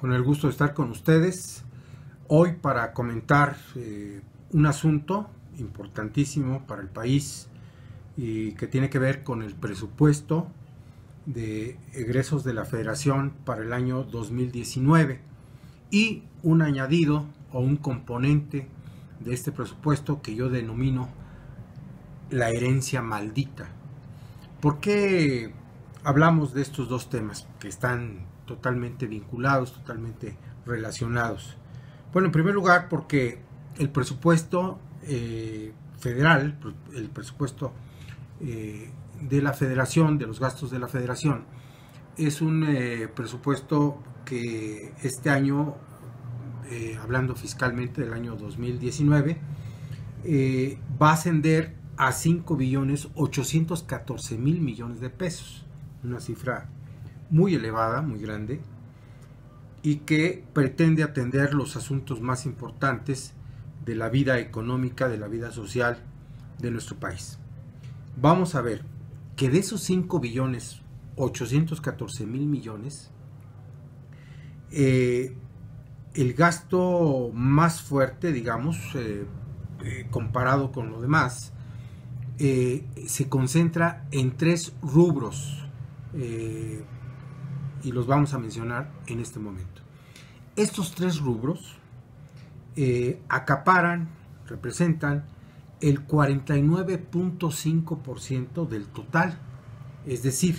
con el gusto de estar con ustedes hoy para comentar un asunto importantísimo para el país y que tiene que ver con el presupuesto de egresos de la Federación para el año 2019 y un añadido o un componente de este presupuesto que yo denomino la herencia maldita. ¿Por qué hablamos de estos dos temas que están totalmente vinculados, totalmente relacionados? Bueno, en primer lugar porque el presupuesto federal, el presupuesto de la Federación, de los gastos de la Federación, es un presupuesto que este año, hablando fiscalmente del año 2019, va a ascender a 5.814.000 millones de pesos, una cifra muy elevada, muy grande, y que pretende atender los asuntos más importantes de la vida económica, de la vida social de nuestro país. Vamos a ver que de esos 5.814.000 millones, el gasto más fuerte, digamos, comparado con lo demás, se concentra en tres rubros y los vamos a mencionar en este momento. Estos tres rubros representan el 49.5% del total, es decir,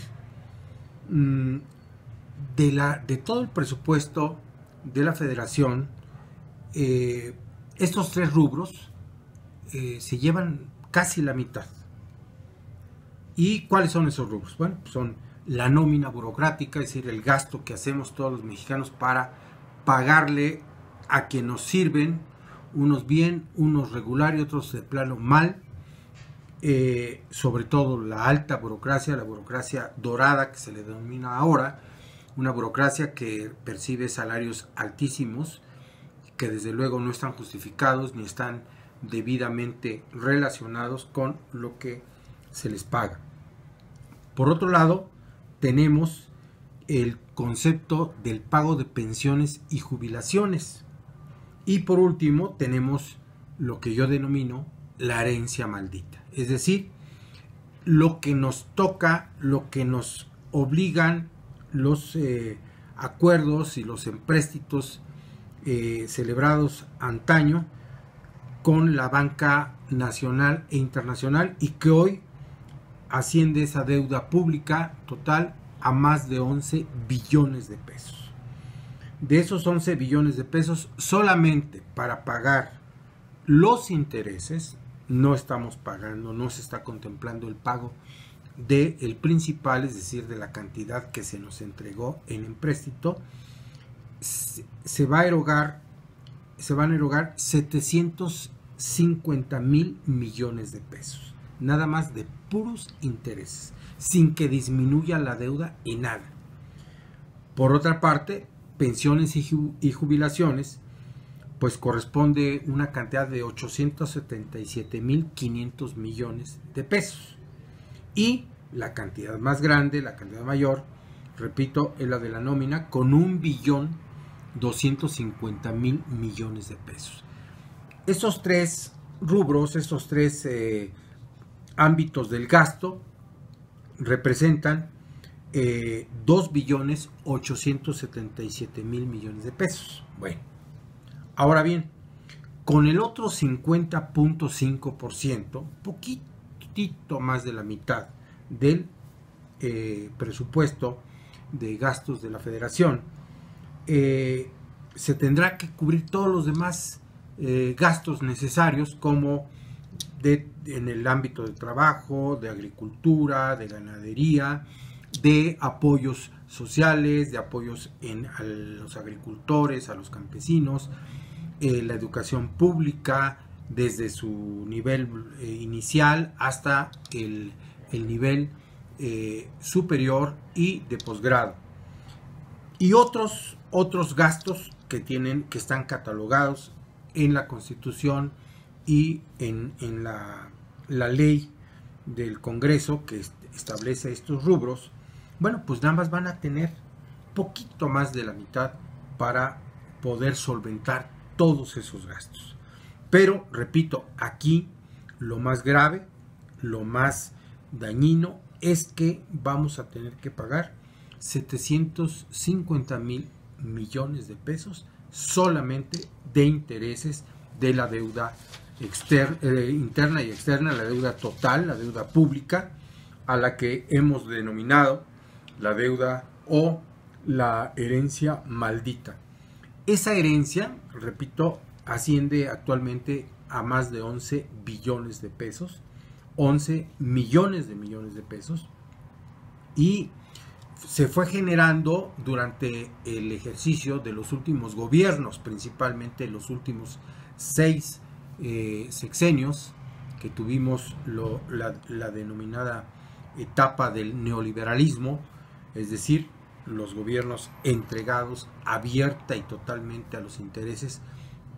de todo el presupuesto de la Federación, estos tres rubros se llevan casi la mitad. ¿Y cuáles son esos rubros? Bueno, pues son la nómina burocrática, es decir, el gasto que hacemos todos los mexicanos para pagarle a quien nos sirven, unos bien, unos regular y otros de plano mal, sobre todo la alta burocracia, la burocracia dorada que se le denomina ahora, una burocracia que percibe salarios altísimos, que desde luego no están justificados ni están debidamente relacionados con lo que se les paga. Por otro lado, tenemos el concepto del pago de pensiones y jubilaciones. Y por último, tenemos lo que yo denomino la herencia maldita. Es decir, lo que nos toca, lo que nos obligan los acuerdos y los empréstitos celebrados antaño con la banca nacional e internacional y que hoy asciende esa deuda pública total a más de 11 billones de pesos. De esos 11 billones de pesos, solamente para pagar los intereses, no estamos pagando, no se está contemplando el pago del principal, es decir, de la cantidad que se nos entregó en empréstito, se van a erogar 750.000 millones de pesos, nada más de puros intereses, sin que disminuya la deuda en nada. Por otra parte, pensiones y jubilaciones, pues corresponde una cantidad de 877.500 millones de pesos. Y la cantidad más grande, la cantidad mayor, repito, es la de la nómina, con 1.250.000 millones de pesos. Estos tres rubros, estos tres ámbitos del gasto representan 2.877.000 millones de pesos. Bueno, ahora bien, con el otro 50.5%, poquitito más de la mitad del presupuesto de gastos de la Federación, se tendrá que cubrir todos los demás gastos necesarios, como en el ámbito de trabajo, de agricultura, de ganadería, de apoyos sociales, de apoyos a los agricultores, a los campesinos, la educación pública desde su nivel inicial hasta el nivel superior y de posgrado, y otros gastos que están catalogados en la Constitución y en la ley del Congreso que establece estos rubros. Bueno, pues nada más van a tener poquito más de la mitad para poder solventar todos esos gastos. Pero, repito, aquí lo más grave, lo más dañino es que vamos a tener que pagar 750,000 millones de pesos solamente de intereses de la deuda interna y externa, la deuda total, la deuda pública, a la que hemos denominado la deuda o la herencia maldita. Esa herencia, repito, asciende actualmente a más de 11 billones de pesos, 11 millones de pesos, y se fue generando durante el ejercicio de los últimos gobiernos, principalmente los últimos 6 sexenios que tuvimos la denominada etapa del neoliberalismo, es decir, los gobiernos entregados abierta y totalmente a los intereses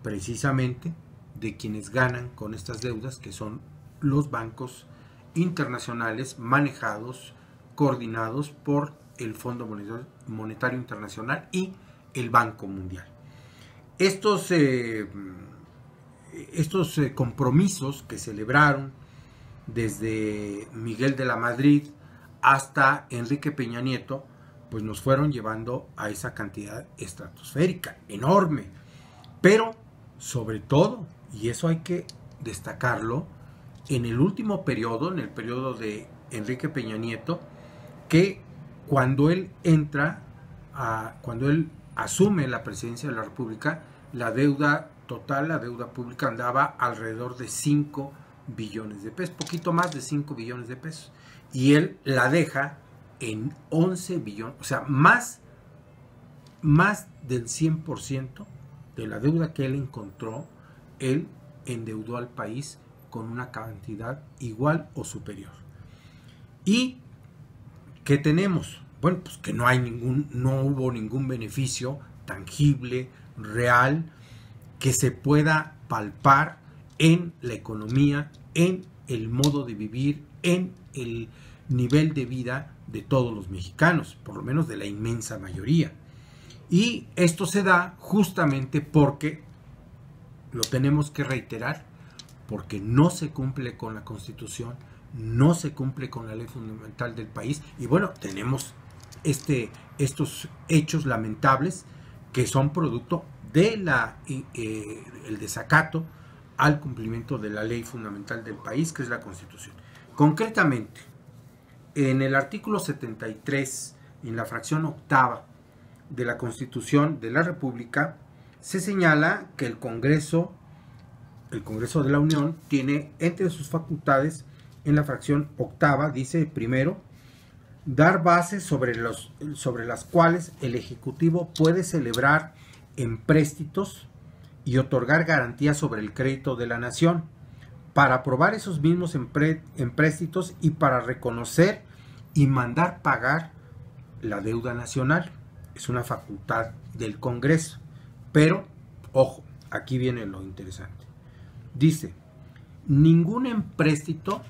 precisamente de quienes ganan con estas deudas, que son los bancos internacionales manejados, coordinados por el Fondo Monetario Internacional y el Banco Mundial. Estos compromisos que celebraron desde Miguel de la Madrid hasta Enrique Peña Nieto, pues nos fueron llevando a esa cantidad estratosférica, enorme. Pero, sobre todo, y eso hay que destacarlo, en el último periodo, en el periodo de Enrique Peña Nieto, que cuando él cuando él asume la presidencia de la República, la deuda total, la deuda pública andaba alrededor de 5 billones de pesos, poquito más de 5 billones de pesos, y él la deja en 11 billones, o sea, más del 100% de la deuda que él encontró, él endeudó al país con una cantidad igual o superior. ¿Y qué tenemos? Bueno, pues que no hubo ningún beneficio tangible, real, que se pueda palpar en la economía, en el modo de vivir, en el nivel de vida de todos los mexicanos, por lo menos de la inmensa mayoría. Y esto se da justamente porque, lo tenemos que reiterar, porque no se cumple con la Constitución, no se cumple con la ley fundamental del país, y bueno, tenemos estos hechos lamentables que son producto de el desacato al cumplimiento de la ley fundamental del país, que es la Constitución. Concretamente, en el artículo 73, en la fracción octava de la Constitución de la República, se señala que el Congreso de la Unión tiene entre sus facultades, en la fracción octava, dice primero, dar bases sobre las cuales el Ejecutivo puede celebrar empréstitos y otorgar garantías sobre el crédito de la nación, para aprobar esos mismos empréstitos y para reconocer y mandar pagar la deuda nacional. Es una facultad del Congreso. Pero, ojo, aquí viene lo interesante. Dice, ningún empréstito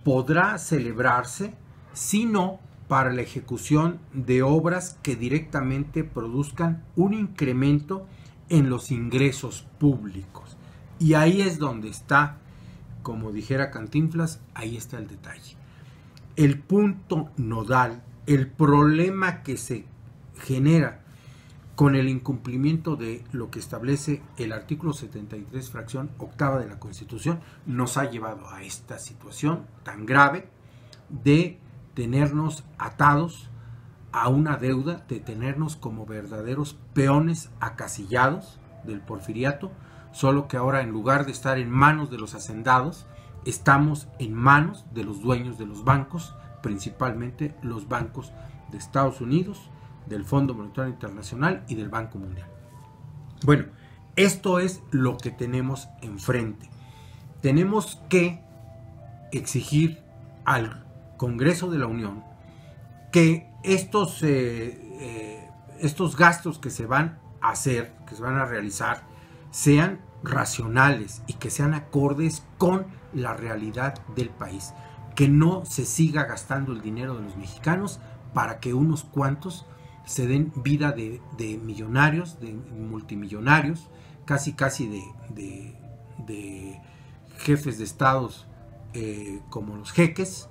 podrá celebrarse sino para la ejecución de obras que directamente produzcan un incremento en los ingresos públicos. Y ahí es donde está, como dijera Cantinflas, ahí está el detalle. El punto nodal, el problema que se genera con el incumplimiento de lo que establece el artículo 73, fracción octava de la Constitución, nos ha llevado a esta situación tan grave de tenernos atados a una deuda, de tenernos como verdaderos peones acasillados del porfiriato, solo que ahora, en lugar de estar en manos de los hacendados, estamos en manos de los dueños de los bancos, principalmente los bancos de Estados Unidos, del Fondo Monetario Internacional y del Banco Mundial. Bueno, esto es lo que tenemos enfrente. Tenemos que exigir al Congreso de la Unión que estos gastos que se van a hacer, que se van a realizar, sean racionales y que sean acordes con la realidad del país, que no se siga gastando el dinero de los mexicanos para que unos cuantos se den vida de millonarios, de multimillonarios, casi de jefes de estados como los jeques.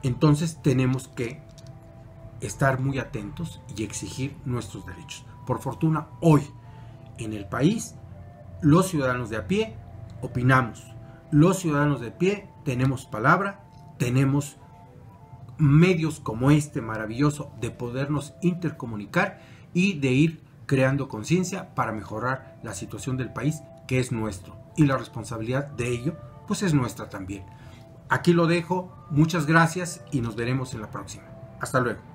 Entonces tenemos que estar muy atentos y exigir nuestros derechos. Por fortuna, hoy en el país, los ciudadanos de a pie opinamos. Los ciudadanos de a pie tenemos palabra, tenemos medios como este maravilloso de podernos intercomunicar y de ir creando conciencia para mejorar la situación del país, que es nuestro, y la responsabilidad de ello pues es nuestra también. Aquí lo dejo, muchas gracias y nos veremos en la próxima. Hasta luego.